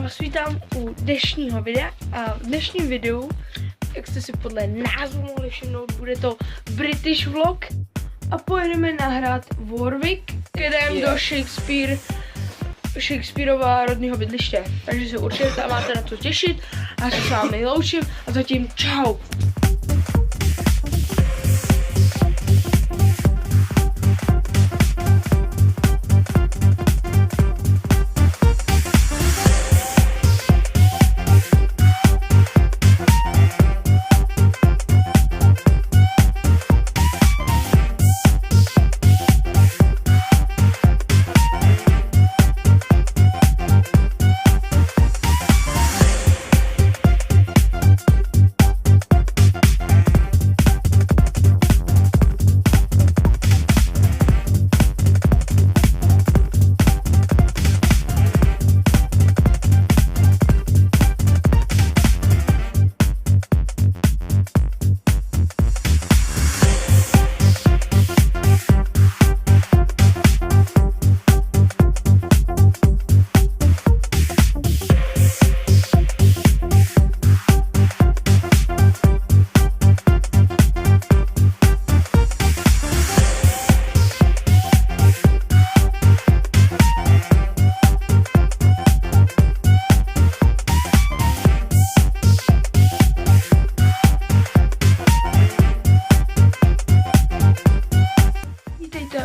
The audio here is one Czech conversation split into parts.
vás vítám u dnešního videa a v dnešním videu, jak jste si podle názvu mohli všimnout, bude to British vlog a pojedeme nahrát Warwick, jdem do Shakespeareova rodného bydliště. Takže se určitě máte na to těšit a se s vámi loučím a zatím čau.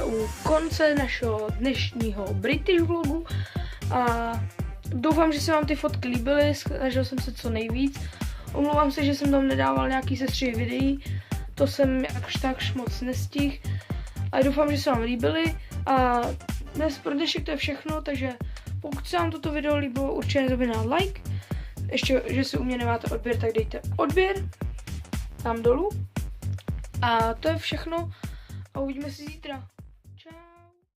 U konce našeho dnešního British vlogu a doufám, že se vám ty fotky líbily, snažil jsem se co nejvíc. Omlouvám se, že jsem tam nedával nějaký sestřih videí, to jsem jakž takž moc nestihl a doufám, že se vám líbily a dnes pro dnešek to je všechno, takže pokud se vám toto video líbilo, určitě nezapomeňte na like, ještě, že si u mě nemáte odběr, tak dejte odběr tam dolů a to je všechno a uvidíme se zítra.